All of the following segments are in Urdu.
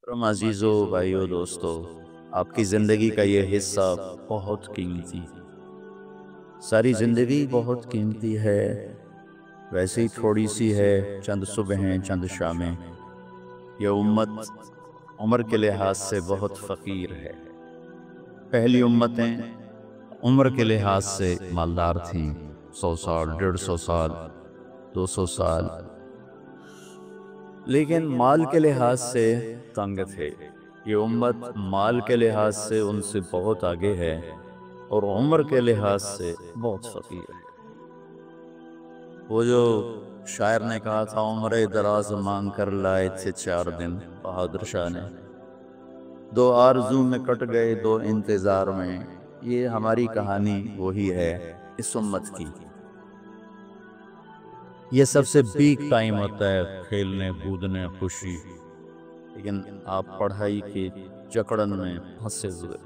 محترم عزیزو بھائیو دوستو، آپ کی زندگی کا یہ حصہ بہت قیمتی ہے۔ ساری زندگی بہت قیمتی ہے، ویسے ہی تھوڑی سی ہے، چند صبحیں چند شامیں۔ یہ امت عمر کے لحاظ سے بہت فقیر ہے۔ پہلی امتیں عمر کے لحاظ سے مالدار تھیں، 100 سال 150 سال 200 سال، لیکن مال کے لحاظ سے تنگ تھے۔ یہ امت مال کے لحاظ سے ان سے بہت آگے ہے اور عمر کے لحاظ سے بہت فقیر ہے۔ وہ جو شاعر نے کہا تھا، عمر دراز مانگ کر لائے تھے 4 دن بہادر شاہ نے، 2 آرزو میں کٹ گئے 2 انتظار میں۔ یہ ہماری کہانی وہی ہے اس امت کی۔ یہ سب سے پیک ٹائم ہوتا ہے، کھیلنے کودنے خوشی، لیکن آپ پڑھائی کی جکڑن میں پھنسے ہوئے۔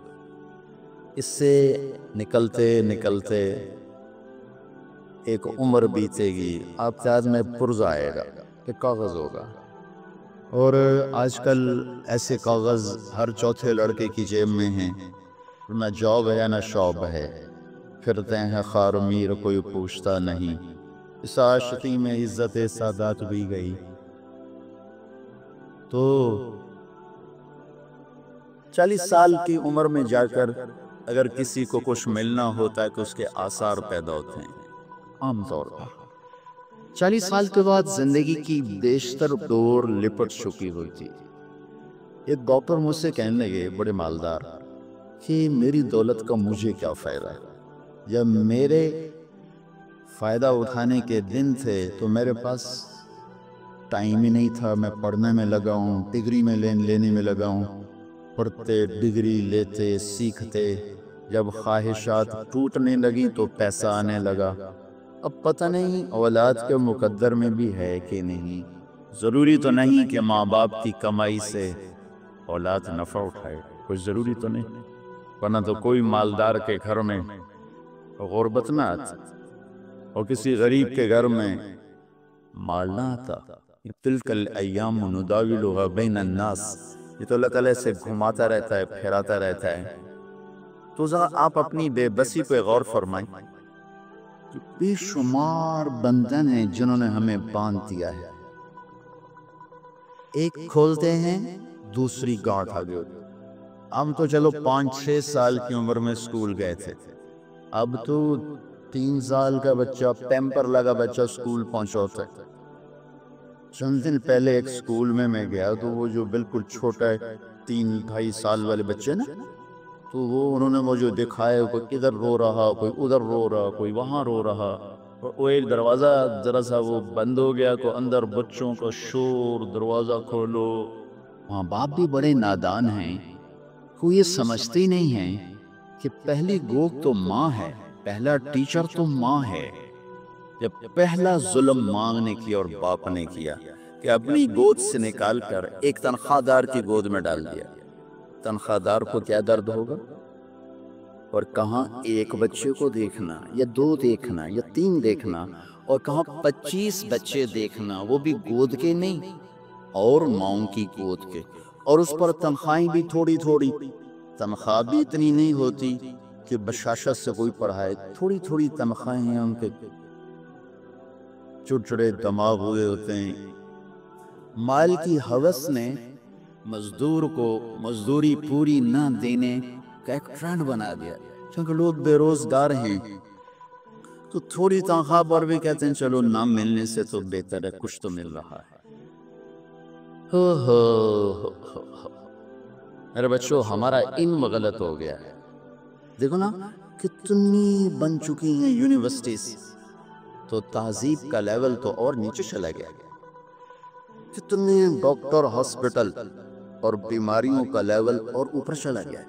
اس سے نکلتے نکلتے ایک عمر بیتے گی، آپ کے ہاتھ میں پرزہ آئے گا کہ کاغذ ہوگا، اور آج کل ایسے کاغذ ہر چوتھے لڑکے کی جیب میں ہیں، نہ جاب ہے نہ شوب ہے، پھرتے ہیں خار میر کوئی پوچھتا نہیں۔ اس عاشقی میں عزت سادات بھی گئی۔ تو 40 سال کی عمر میں جا کر اگر کسی کو کچھ ملنا ہوتا ہے کہ اس کے آثار پیدا ہوتے ہیں عام طور پر 40 سال کے بعد زندگی کی بیشتر ڈور لپٹ چکی ہوئی تھی۔ ایک ڈاکٹر مجھ سے کہنے لگے، بڑے مالدار، کہ میری دولت کا مجھے کیا فائدہ ہے؟ جب میرے فائدہ اٹھانے کے دن تھے تو میرے پاس ٹائم ہی نہیں تھا، میں پڑھنے میں لگا ہوں، ڈگری میں لینے میں لگا ہوں، پڑھتے ڈگری لیتے سیکھتے، جب خواہشات ٹوٹنے لگی تو پیسہ آنے لگا۔ اب پتہ نہیں اولاد کے مقدر میں بھی ہے کہ نہیں، ضروری تو نہیں کہ ماں باپ کی کمائی سے اولاد نفع اٹھائے، کوئی ضروری تو نہیں، ورنہ تو کوئی مالدار کے گھر میں غربت نہ آتی اور کسی غریب کے گھر میں مال نہ آتا۔ تلک الایام نداولها بین الناس، یہ تو اللہ تعالیٰ سے گھماتا رہتا ہے، پھیراتا رہتا ہے۔ تو ذرا آپ اپنی بے بسی پہ غور فرمائیں کہ بے شمار بندھن ہیں جنہوں نے ہمیں باندھ دیا ہے، ایک کھولتے ہیں دوسری گاٹھ آگے ہوتی۔ ہم تو چلو 5-6 سال کی عمر میں اسکول گئے تھے، اب تو 3 سال کا بچہ، پیمپر لگا بچہ اسکول پہنچا ہوتا ہے۔ چند دن پہلے ایک اسکول میں گیا تو وہ جو بالکل چھوٹا ہے 3-2.5 سال والے بچے نا، تو وہ انہوں نے مجھے دکھایا، کوئی ادھر رو رہا، کوئی ادھر رو رہا، کوئی وہاں رو رہا، اور وہ ایک دروازہ ذرا سا وہ بند ہو گیا، کو اندر بچوں کا شور، دروازہ کھولو۔ ماں باپ بھی بڑے نادان ہیں، کوئی یہ سمجھتے ہی نہیں ہیں کہ پہلی گود تو ماں ہے، پہلا ٹیچر تو ماں ہے۔ جب پہلا ظلم ماں نے کیا اور باپ نے کیا کہ اپنی گود سے نکال کر ایک تنخواہ دار کی گود میں ڈال دیا، تنخواہ دار کو کیا درد ہوگا؟ اور کہاں ایک بچے کو دیکھنا یا 2 دیکھنا یا 3 دیکھنا، اور کہاں 25 بچے دیکھنا، وہ بھی گود کے نہیں اور ماؤں کی گود کے، اور اس پر تنخواہیں بھی تھوڑی تھوڑی، تنخواہ بھی اتنی نہیں ہوتی کہ بشاشت سے کوئی پڑھائے، تھوڑی تھوڑی تنخواہیں ہیں ان کے، چڑچڑے دماغ ہوئے ہوتے ہیں۔ مال کی ہوس نے مزدور کو مزدوری پوری نہ دینے کا ایک ٹرینڈ بنا دیا، کیونکہ لوگ بے روزگار ہیں تو تھوڑی تنخواہ پر بھی کہتے ہیں چلو نہ ملنے سے تو بہتر ہے کچھ تو مل رہا ہے۔ میرے بچوں، ہمارا علم غلط ہو گیا ہے۔ دیکھو نا کتنی بن چکی ہیں یونیورسٹیز، تو تہذیب کا لیول تو اور نیچے چلا گیا، کتنے ڈاکٹر ہاسپٹل اور بیماریوں کا لیول اور اوپر چلا گیا،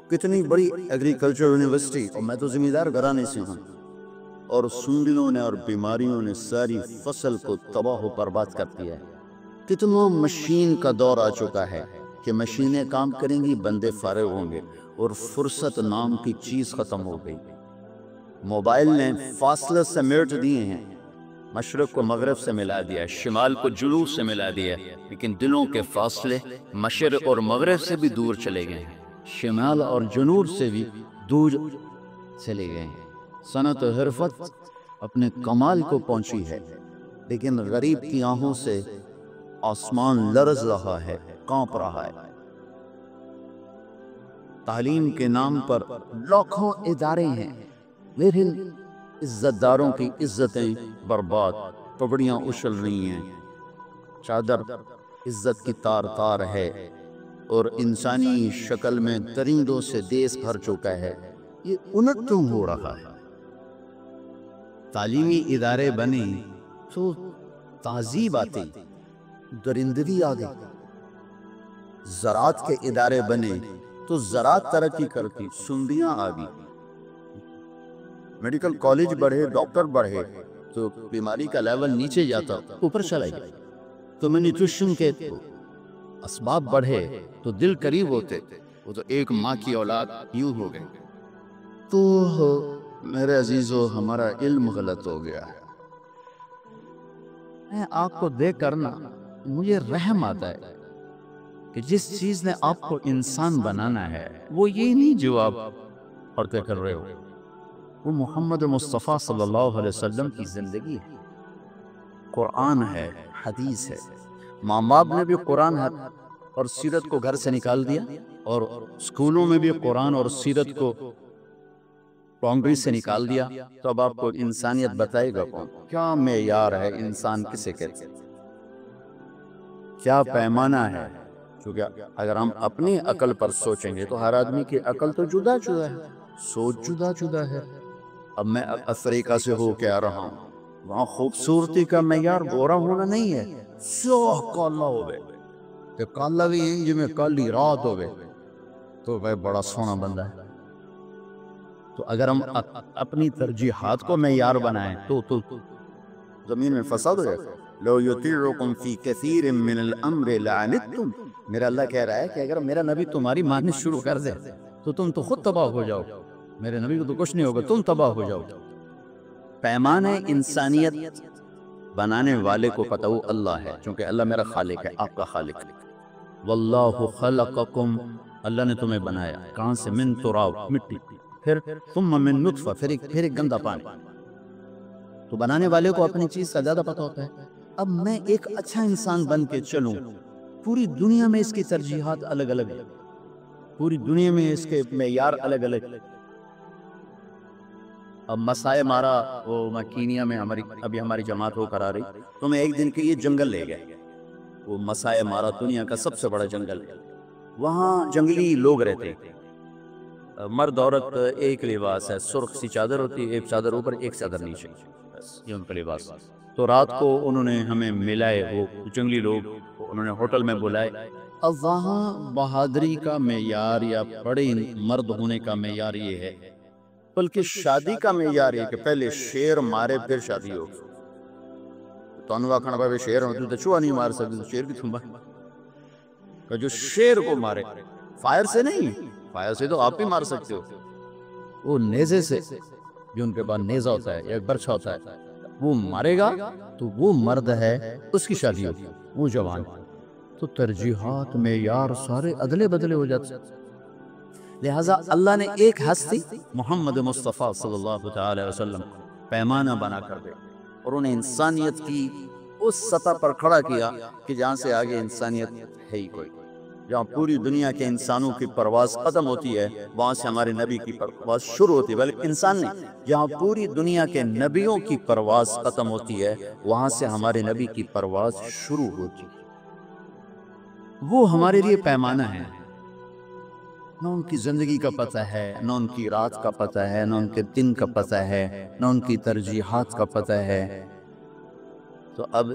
کتنی بڑی ایگریکلچر یونیورسٹی، اور میں تو زمیندار گھرانے سے ہوں، اور سونڈیوں نے اور بیماریوں نے ساری فصل کو تباہ و برباد کر دیا ہے۔ کتنا مشین کا دور آ چکا ہے کہ مشینیں کام کریں گی، بندے فارغ ہوں گے، اور فرصت نام کی چیز ختم ہو گئی۔ موبائل نے فاصلے سمیٹ دیے ہیں، مشرق کو مغرب سے ملا دیا، شمال کو جنوب سے ملا دیا، لیکن دلوں کے فاصلے مشرق اور مغرب سے بھی دور چلے گئے ہیں، شمال اور جنوب سے بھی دور چلے گئے ہیں۔ صنعت و حرفت اپنے کمال کو پہنچی ہے، لیکن غریب کی آنکھوں سے آسمان لرز رہا ہے، کانپ رہا ہے۔ تعلیم کے نام پر لاکھوں ادارے ہیں، لیکن عزت داروں کی عزتیں برباد، پگڑیاں اچھل رہی ہیں، چادر عزت کی تار تار ہے، اور انسانی شکل میں درندوں سے دیس بھر چکا ہے۔ یہ انٹ کیوں ہو رہا ہے؟ تعلیمی ادارے بنے تو تہذیب آتی، درندگی آ گئی۔ زراعت کے ادارے بنے تو زراعت ترقی کرتی، سندیاں آ گئی۔ میڈیکل کالج بڑھے، ڈاکٹر بڑھے تو بیماری کا لیول نیچے جاتا، اوپر چلا گیا۔ تو نیوٹریشن کے اسباب بڑھے تو دل قریب ہوتے، وہ تو ایک ماں کی اولاد یوں ہو گئے۔ تو میرے عزیزو، ہمارا علم غلط ہو گیا ہے۔ میں آپ کو دیکھ کر نا مجھے رحم آتا ہے کہ جس چیز نے آپ کو انسان بنانا ہے وہ یہ نہیں جو آپ پڑھتے کر رہے ہو، وہ محمد مصطفیٰ صلی اللہ علیہ وسلم کی زندگی ہے، قرآن ہے، حدیث ہے۔ ماں باپ نے بھی قرآن اور سیرت کو گھر سے نکال دیا، اور اسکولوں میں بھی قرآن اور سیرت کو کانگریس سے نکال دیا، تو اب آپ کو انسانیت بتائے گا کون؟ کیا معیار ہے انسان کسے کہتے ہیں؟ کیا پیمانہ ہے؟ کیونکہ اگر ہم اپنی عقل پر سوچیں گے تو ہر آدمی کی عقل تو جدا جدا ہے، سوچ جدا جدا ہے۔ اب میں افریقہ سے ہو کے آ رہا ہوں، وہاں خوبصورتی کا معیار گورا ہونا نہیں ہے، سیاہ کالا ہوئے تو کالا بھی ہے، جو میں کالی رات ہوئے تو وہ بڑا سونا بندہ ہے۔ تو اگر ہم اپنی ترجیحات کو معیار بنائیں تو زمین میں فساد ہو جائے گا۔ لو یطیعکم فی کثیر من الامر لعنتم، میرا اللہ کہہ رہا ہے کہ اگر میرا نبی تمہاری ماننا شروع کر دے تو تم تو خود تباہ ہو جاؤ، میرے نبی کو تو کچھ نہیں ہوگا، تم تباہ ہو جاؤ۔ پیمانہ انسانیت بنانے والے کو پتہ وہ اللہ ہے، چونکہ اللہ میرا خالق ہے، آپ کا خالق ہے۔ واللہ خلقکم، اللہ نے تمہیں بنایا کہاں سے؟ من تراب، مٹی، پھر ثم من نطفہ، پھر ایک گندا پانی۔ تو بنانے والے کو اپنی چیز کا زیادہ پتہ ہوتا ہے۔ اب میں ایک اچھا انسان بن کے چلوں، پوری دنیا میں اس کی ترجیحات الگ الگ ہیں، پوری دنیا میں اس کے معیار الگ الگ۔ اب مسائے مارا، وہ میں کینیا میں ابھی ہماری جماعت ہو کر آ رہی، تو میں ایک دن کے یہ جنگل لے گئے، وہ مسائے مارا دنیا کا سب سے بڑا جنگل ہے، وہاں جنگلی لوگ رہتے، مرد عورت ایک لباس ہے، سرخ سی چادر ہوتی ہے، ایک چادر اوپر ایک چادر نیچے، یہ ان کا لباس۔ تو رات کو انہوں نے ہمیں ملائے، وہ جنگلی لوگ، انہوں نے ہوٹل میں بلائے۔ اب وہاں بہادری کا معیار یا بڑے مرد ہونے کا معیار یہ ہے، بلکہ شادی کا معیار یہ کہ پہلے شیر مارے پھر شادی ہو۔ تو انوا کھڑا پہ شیر ہوتے تو چوہا نہیں مار سکتے، شیر کی تھمبا کہ جو شیر کو مارے، فائر سے نہیں، فائر سے تو آپ بھی مار سکتے ہو، وہ نیزے سے، جو ان کے بعد نیزہ ہوتا ہے یا ایک برچھا ہوتا ہے، وہ مارے گا تو وہ مرد ہے، اس کی شادی ہوگی، وہ جوان۔ تو ترجیحات معیار سارے ادلے بدلے ہو جاتے، لہٰذا اللہ نے ایک ہستی محمد مصطفیٰ صلی اللہ تعالی وسلم پیمانہ بنا کر دے، اور انہیں انسانیت کی اس سطح پر کھڑا کیا کہ جہاں سے آگے انسانیت ہے ہی کوئی، جہاں پوری دنیا کے انسانوں کی پرواز ختم ہوتی ہے وہاں سے ہمارے نبی کی پرواز شروع ہوتی ہے، بلکہ انسان نہیں، جہاں پوری دنیا کے نبیوں کی پرواز ختم ہوتی ہے وہاں سے ہمارے نبی کی پرواز شروع ہوتی ہے۔ وہ ہمارے لیے پیمانہ ہے، نہ ان کی زندگی کا پتہ ہے، نہ ان کی رات کا پتہ ہے، نہ ان کے دن کا پتہ ہے، نہ ان کی ترجیحات کا پتہ ہے۔ تو اب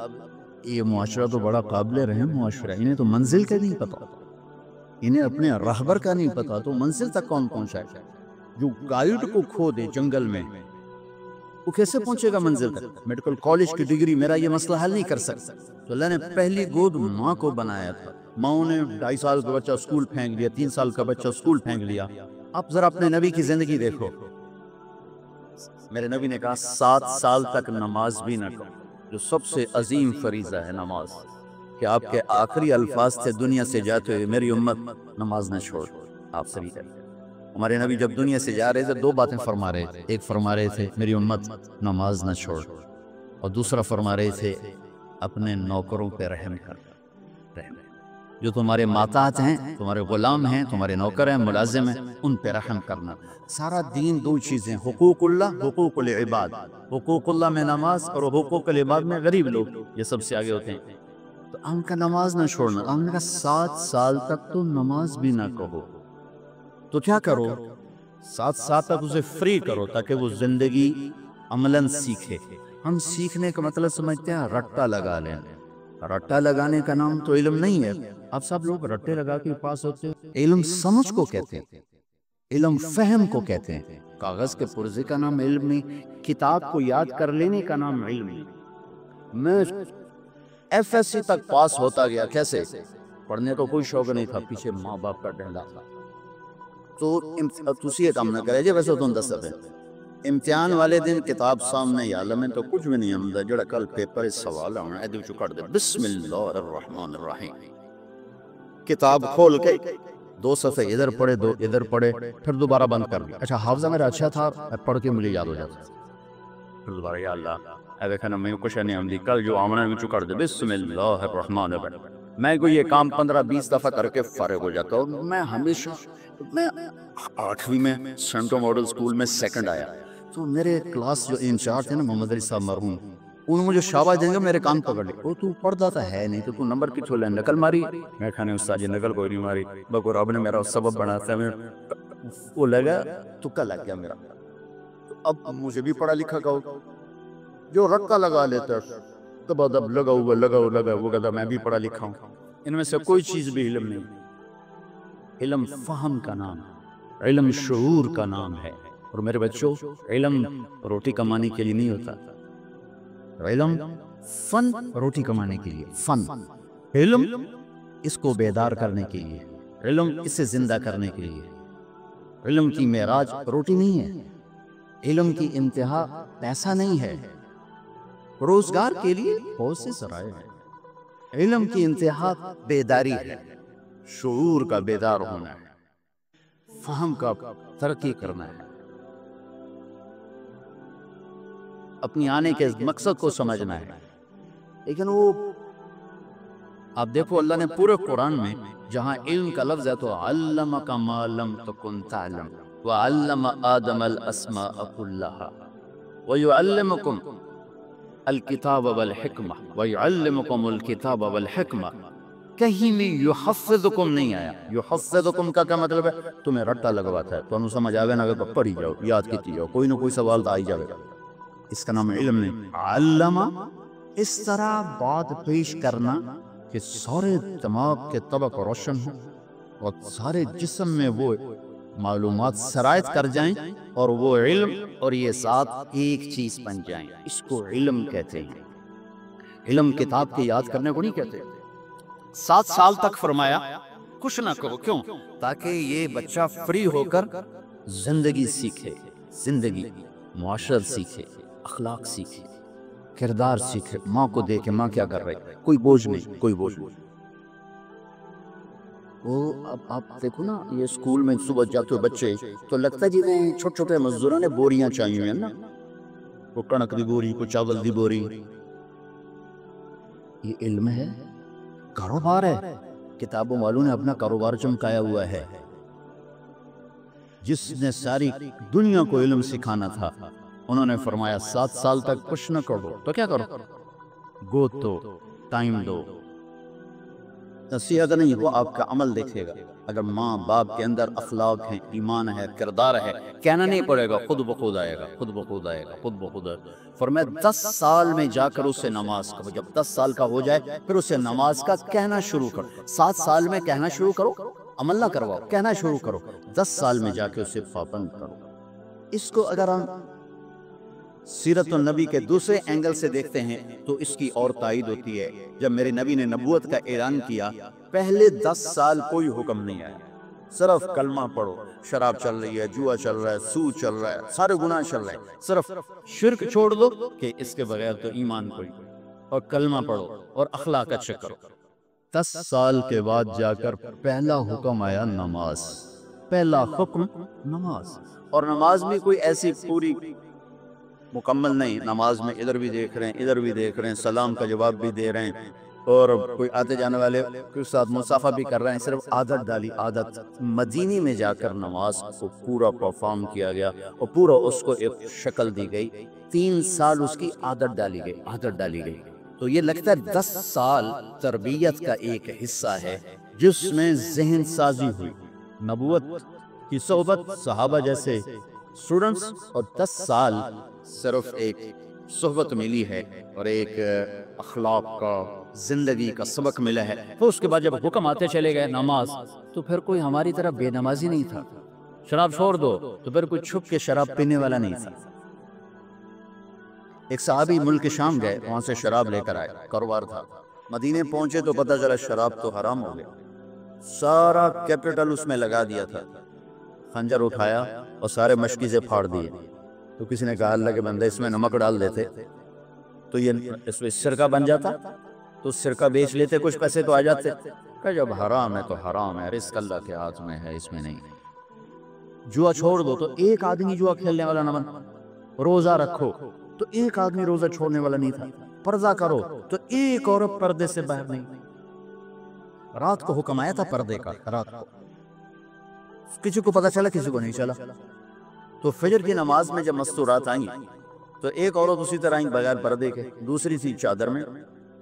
یہ معاشرہ تو بڑا قابل رحم معاشرہ، انہیں تو منزل کا نہیں پتا، انہیں اپنے رہبر کا نہیں پتا، تو منزل تک کون پہنچائے؟ جو گائیڈ کو کھو دے جنگل میں، وہ کیسے پہنچے گا منزل تک؟ میڈیکل کالج کی ڈگری میرا یہ مسئلہ حل نہیں کر سکتا۔ تو اللہ نے پہلی گود ماں کو بنایا تھا، ماں نے 2.5 سال کا بچہ اسکول پھینک لیا، 3 سال کا بچہ اسکول پھینک لیا۔ اب ذرا اپنے نبی کی زندگی دیکھو، میرے نبی نے کہا 7 سال تک نماز بھی نہ کرو، جو سب سے عظیم فریضہ ہے نماز، کہ آپ کے آخری الفاظ تھے دنیا سے جاتے ہوئے، میری امت نماز نہ چھوڑ. آپ سبھی کا ہمارے نبی جب دنیا سے جا رہے تھے دو باتیں فرما رہے تھے. ایک فرما رہے تھے میری امت نماز نہ چھوڑ، اور دوسرا فرما رہے تھے اپنے نوکروں پہ رحم کر. جو تمہارے ماتحت ہیں، تمہارے غلام ہیں، تمہارے نوکر ہیں، ملازم ہیں، ان پہ رحم کرنا. سارا دین دو چیزیں، حقوق اللہ، حقوق العباد. حقوق اللہ میں نماز، اور حقوق العباد میں غریب لوگ، یہ سب سے آگے ہوتے ہیں. تو ہم کا نماز نہ چھوڑنا. ہم نے کہا 7 سال تک تو نماز بھی نہ کہو. تو کیا کرو؟ 7 سال تک اسے فری کرو تاکہ وہ زندگی عملاً سیکھے. ہم سیکھنے کا مطلب سمجھتے ہیں رٹا لگا لیں. رٹا لگانے کا نام تو علم نہیں ہے. اب سب لوگ رٹے لگا کے پاس ہوتے ہیں. علم سمجھ کو کہتے ہیں، علم فہم کو کہتے ہیں. کاغذ کے پرزے کا نام علم نہیں، کتاب کو یاد کر لینے کا نام علم نہیں. میں ایف ایس سی تک پاس ہوتا گیا. کیسے؟ پڑھنے کو کوئی شوق نہیں تھا، پیچھے ماں باپ کا ڈنڈا تھا. تو تسی کام نہ کرے جی، ویسے تو دس ہے امتحان والے دن کتاب سامنے یا میں تو کچھ بھی نہیں آمدہ. جڑا کل پیپر سوال آنا ہے جو کر دے بسم اللہ الرحمن الرحیم. کتاب کھول کے 2 صفحے ادھر پڑھے، 2 ادھر پڑھے، پھر دوبارہ بند کر دیا. اچھا حافظہ میرا اچھا تھا، پڑھ کے مجھے یاد ہو جاتا. پھر دوبارہ یا اللہ اے دیکھنا میں کچھ نہیں آمدی، کل جو آمنا ہے میں کر دے بسم اللہ الرحمن الرحیم. میں کو یہ کام 15-20 دفعہ کر کے فارغ ہو جاتا ہوں. میں ہمیشہ 8ویں میں سینٹو ماڈل سکول میں سیکنڈ آیا. تو میرے کلاس جو انچارج تھے نا محمد علی صاحب مرحوم، انہوں مجھے شاباش دیں گے، میرے کان پکڑ لی. وہ تو پڑھتا تھا ہے نہیں تو نمبر کتوں لے نقل ماری. میں کھانے استاد جی نقل کوئی نہیں ماری، بکو رب نے میرا سبب بناتا ہے. وہ لگا تکا لگ گیا میرا. تو اب مجھے بھی پڑھا لکھا کہو، جو رکا لگا لیتا تب ادب لگا وہ کہتا میں بھی پڑھا لکھا ہوں. ان میں سے کوئی چیز بھی علم نہیں. علم فہم کا نام ہے، علم شعور کا نام ہے. اور میرے بچوں، علم روٹی کمانے کے لیے نہیں ہوتا. علم فن روٹی کمانے کے لیے، فن. علم اس کو بیدار کرنے کے لیے، علم اسے زندہ کرنے کے لیے. علم کی معراج روٹی نہیں ہے، علم کی انتہا پیسہ نہیں ہے. روزگار کے لیے بہت سے ذرائع ہیں. علم کی انتہا بیداری ہے، شعور کا بیدار ہونا ہے، فہم کا ترقی کرنا ہے، اپنی آنے کے مقصد کو سمجھنا ہے. لیکن وہ آپ دیکھو اللہ نے پورے قرآن میں جہاں علم کا لفظ ہے تو علمک ما لم تکن تعلم وعلم آدم الاسماء كلها ويعلمكم الکتاب والحکمہ ویعلمکم الکتاب والحکمہ. کہیں میں یحفظکم نہیں آیا. یحفظکم کا کیا مطلب ہے؟ تمہیں رٹا لگواتا ہے تو انہوں سمجھ آگے نہ پڑھی جاؤ، یاد کیتی جاؤ، کوئی نہ کوئی سوال تو آئی جائے گا. اس کا نام علم نہیں. علمہ اس طرح بات پیش کرنا کہ سارے دماغ کے طبق روشن ہوں اور سارے جسم میں وہ معلومات سرایت کر جائیں اور وہ علم اور یہ ساتھ ایک چیز بن جائیں. اس کو علم کہتے ہیں. علم کتاب کے یاد کرنے کو نہیں کہتے. 7 سال تک فرمایا کچھ نہ کرو. کیوں؟ تاکہ یہ بچہ فری ہو کر زندگی سیکھے، زندگی معاشرت سیکھے، اخلاق سیکھے، کردار سیکھے. ماں کو دیکھے ماں کیا کر رہی، کوئی بوجھ نہیں، کوئی بوجھ نہیں. وہ اب آپ دیکھو نا، یہ اسکول میں صبح جاتے ہوئے بچے تو لگتا ہے جی چھوٹے چھوٹے مزدوروں نے بوریاں چاہیے ہیں نا، کو کنک دی بوری، کو چاول دی بوری. یہ علم ہے، کاروبار ہے. کتابوں والوں نے اپنا کاروبار چمکایا ہوا ہے. جس نے ساری دنیا کو علم سکھانا تھا انہوں نے فرمایا 7 سال تک کچھ نہ کرو. تو کیا کرو؟ گود دو، ٹائم دو. نصیحت نہیں، وہ آپ کا عمل دیکھے گا. اگر ماں باپ کے اندر اخلاق ہیں، ایمان ہے، کردار ہے، کہنا نہیں پڑے گا، خود بخود آئے گا، خود بخود آئے گا، خود بخود آئے گا. فرمایا 10 سال میں جا کر اسے نماز کرو. جب 10 سال کا ہو جائے پھر اسے نماز کا کہنا شروع کرو. 7 سال میں کہنا شروع کرو، عمل نہ کرواؤ، کہنا شروع کرو. 10 سال میں جا کے اسے پابند کرو. اس کو اگر ہم سیرت النبی کے دوسرے اینگل سے دیکھتے ہیں تو اس کی اور تائید ہوتی ہے. جب میرے نبی نے نبوت کا اعلان کیا پہلے 10 سال کوئی حکم نہیں آیا، صرف کلمہ پڑھو. شراب چل رہی ہے، جوا چل رہا ہے، سود چل رہا ہے، سارے گناہ چل رہے ہیں، صرف شرک چھوڑ دو کہ اس کے بغیر تو ایمان کوئی. اور کلمہ پڑھو اور اخلاق اچھے کرو۔ 10 سال کے بعد جا کر پہلا حکم آیا نماز، پہلا حکم نماز۔ اور نماز بھی کوئی ایسی پوری مکمل نہیں، نماز میں ادھر بھی دیکھ رہے ہیں ادھر بھی دیکھ رہے ہیں، سلام کا جواب بھی دے رہے ہیں، اور کوئی آتے جانے والے کے ساتھ مصافحہ بھی کر رہے ہیں، صرف عادت ڈالی عادت۔ مدینے میں جا کر نماز کو پورا پرفارم کیا گیا اور پورا اس کو ایک شکل دی گئی، 3 سال اس کی عادت ڈالی گئی، عادت ڈالی گئی۔ تو یہ لگتا ہے 10 سال تربیت کا ایک حصہ ہے جس میں ذہن سازی ہوئی، نبوت کی صحبت، صحابہ جیسے اسٹوڈنٹس، اور 10 سال صرف ایک صحبت ملی ہے اور ایک اخلاق کا، زندگی کا سبق ملا ہے۔ تو اس کے بعد جب حکم آتے چلے گئے نماز، تو پھر کوئی ہماری طرح بے نمازی نہیں تھا، شراب چھوڑ دو تو پھر کوئی چھپ کے شراب پینے والا نہیں تھا۔ ایک صحابی ملک شام گئے، وہاں سے شراب لے کر آئے، کاروبار تھا، مدینے پہنچے تو پتہ چلا شراب تو حرام ہو گیا، سارا کیپٹل اس میں لگا دیا تھا، خنجر اٹھایا اور سارے مشکیزیں پھاڑ دیے۔ تو کسی نے کہا اللہ کے بندے اس میں نمک ڈال دیتے تو یہ اس میں سرکہ بن جاتا، تو سرکہ بیچ لیتے، کچھ پیسے تو آ جاتے۔ کہ جب حرام ہے تو حرام ہے، رزق اللہ کے ہاتھ میں ہے، اس میں نہیں۔ جوا چھوڑ دو تو ایک آدمی جوا کھیلنے والا نہ بن، روزہ رکھو تو ایک آدمی روزہ چھوڑنے والا نہیں تھا، پردہ کرو تو ایک عورت پردے سے باہر نہیں۔ رات کو حکم آیا تھا پردے کا، رات کو کسی کو پتہ چلا کسی کو نہیں چلا۔ تو فجر کی نماز میں جب مستورات آئیں تو ایک عورت اسی طرح آئیں بغیر پردے کے، دوسری تھی چادر میں۔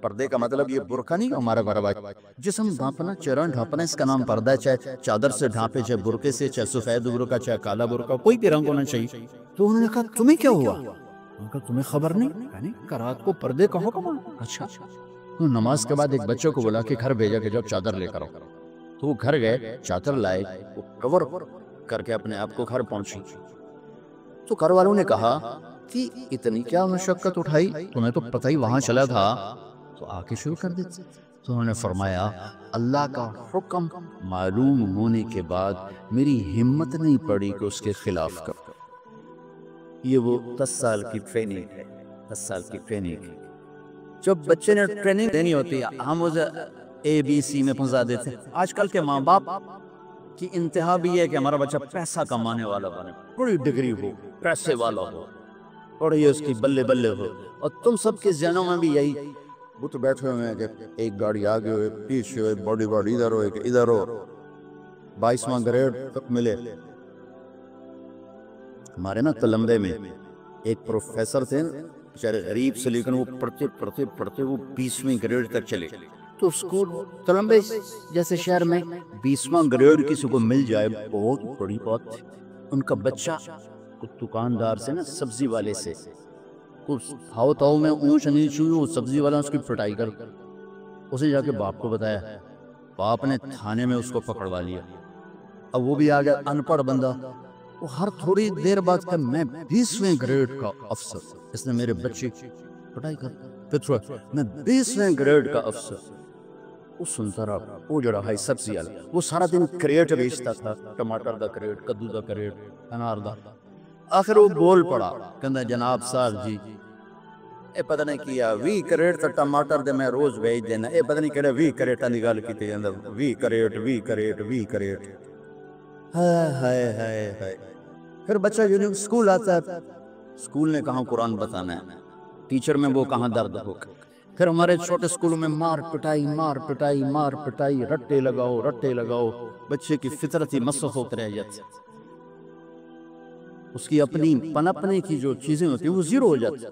پردے کا مطلب یہ برقع نہیں، ہمارا گھر جسم ڈھانپنا، چہرہ ڈھانپنا، اس کا نام پردہ ہے، چاہے چادر سے ڈھانپے، چاہے برقعے سے، چاہے سفید برقع، چاہے کالا برقع، کوئی بھی رنگ ہونا چاہیے۔ تو انہوں نے کہا تمہیں کیا ہوا؟ انہوں نے کہا تمہیں خبر نہیں کہ رات کو پردے کا حکم ہے؟ اچھا۔ تو نماز کے بعد ایک بچے کو بلا کے گھر بھیجا کہ جب چادر لے کر آؤ۔ تو وہ گھر گئے، چادر لائے، وہ کور کر کے اپنے آپ کو گھر پہنچی۔ تو گھر والوں نے کہا کہ اتنی کیا مشقت اٹھائی، تمہیں تو پتہ ہی وہاں چلا تھا تو آ کے شروع کر دیتے۔ تو انہوں نے فرمایا اللہ کا حکم معلوم ہونے کے بعد میری ہمت نہیں پڑی کہ اس کے خلاف کروں۔ یہ وہ 10 سال کی ٹریننگ ہے، 10 سال کی ٹریننگ ہے۔ جب بچے نے ٹریننگ دینی ہوتی ہے، ہم اسے ABC میں پہنچا دیتے ہیں۔ آج کل کے ماں باپ کی انتہا بھی ہے کہ ہمارا بچہ پیسہ کمانے والا بنے، بڑی ڈگری ہو، پیسے والا ہو، اور یہ اس کی بلے بلے ہو۔ اور تم سب کے ذہنوں میں بھی یہی بت بیٹھے ہوئے ہیں کہ ایک گاڑی آگے ہو، ایک پیچھے ہو، ایک باڈی گارڈ ادھر ہو، ایک ادھر ہو، 22واں گریڈ تک ملے۔ ہمارے نا تلمبے میں ایک پروفیسر تھے، بیچارے غریب سے، لیکن وہ پڑھتے پڑھتے پڑھتے وہ 20ویں گریڈ تک چلے۔ تو اسکول تلمبے جیسے شہر میں 20واں گریڈ کسی کو مل جائے بہت بڑی بات تھی۔ ان کا بچہ دکاندار سے نا، سبزی والے سے، ہاؤ تاؤ میں اونچ نیچ ہوئی، وہ سبزی والا اس کی پٹائی کر، اسے جا کے باپ کو بتایا، باپ نے تھانے میں اس کو پکڑوا لیا۔ اب وہ بھی آ گیا ان پڑھ بندہ، وہ ہر تھوڑی دیر بعد کہ میں 20ویں گریڈ کا افسر، اس نے میرے بچے کی پٹائی کر، میں 20ویں گریڈ کا افسر۔ وہ سنتا رہا، وہ جو رہا سبزی والا، وہ سارا دن کریٹ بیچتا تھا، ٹماٹر دا کریٹ، کدو دا کریٹ، انار دا۔ آخر وہ بول پڑا، کہندا جناب صاحب جی اے پتہ نہیں کیا 20 کریٹ تا ٹماٹر دے میں روز بیچ دینا، اے پتہ نہیں کہڑے 20 کریٹاں دی گل کیتی جاندا، 20 کریٹ 20 کریٹ 20 کریٹ۔ ہائے ہائے ہائے ہائے۔ پھر بچہ اسکول آتا ہے، اسکول نے کہاں قرآن بتانا ہے، ٹیچر میں وہ کہاں درد ہوگا۔ پھر ہمارے چھوٹے اسکولوں میں مار پٹائی مار پٹائی مار پٹائی، رٹے لگاؤ رٹے لگاؤ، بچے کی فطرت ہی مسخ ہوتے رہ جاتی، اس کی اپنی پنپنے کی جو چیزیں ہوتی ہیں وہ زیرو ہو جاتی۔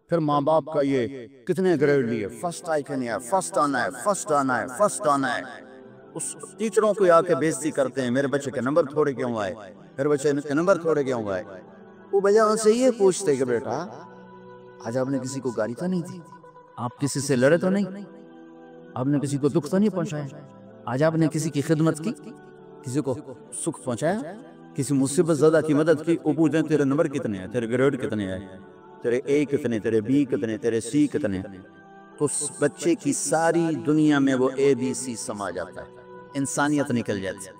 پھر ماں باپ کا یہ کتنے گریڈ لیے، فرسٹ آئی کہ نہیں ہے، فرسٹ آنا ہے، فرسٹ آنا ہے، فرسٹ آنا ہے۔ اس ٹیچروں کو آ کے بےزتی کرتے ہیں، میرے بچے کے نمبر تھوڑے کیوں آئے، میرے بچے کے نمبر تھوڑے کیوں آئے۔ وہ بجا ان سے یہ پوچھتے کہ بیٹا آج آپ نے کسی کو گالی تو نہیں دی، آپ کسی سے لڑے تو نہیں، آپ نے کسی کو دکھ تو نہیں پہنچایا، آج آپ نے کسی کی خدمت کی، کسی کو سکھ پہنچایا، کسی مصیبت زدہ کی مدد کی۔ وہ پوچھتے ہیں تیرے نمبر کتنے ہیں، تیرے گریڈ کتنے ہیں، تیرے A کتنے، تیرے B کتنے، تیرے C کتنے۔ تو بچے کی ساری دنیا میں وہ ABC سما جاتا ہے، انسانیت نکل جاتی ہے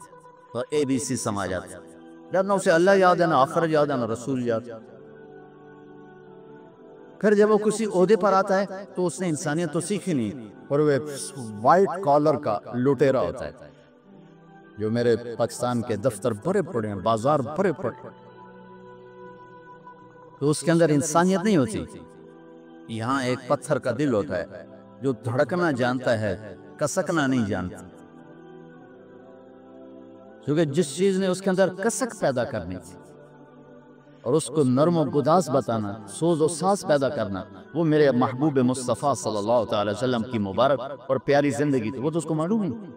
اور ABC سما جاتا ہے۔ نہ اسے اللہ یاد ہے، نہ آخرت یاد ہے، نہ رسول یاد ہے۔ پھر جب وہ کسی عہدے پر آتا ہے تو اس نے انسانیت تو سیکھی نہیں، اور وہ وائٹ کالر کا لٹیرا ہوتا ہے، جو میرے پاکستان کے دفتر بڑے پڑے ہیں، بازار بڑے پڑے، تو اس کے اندر انسانیت نہیں ہوتی۔ یہاں ایک پتھر کا دل ہوتا ہے جو دھڑکنا جانتا ہے، کسکنا نہیں جانتا، کیونکہ جس چیز نے اس کے اندر کسک پیدا کرنی تھی اور اس کو نرم و گداز بتانا، سوز و ساز پیدا کرنا، وہ میرے محبوب مصطفیٰ صلی اللہ تعالی وسلم کی مبارک اور پیاری زندگی تھی، وہ تو اس کو معلوم نہیں۔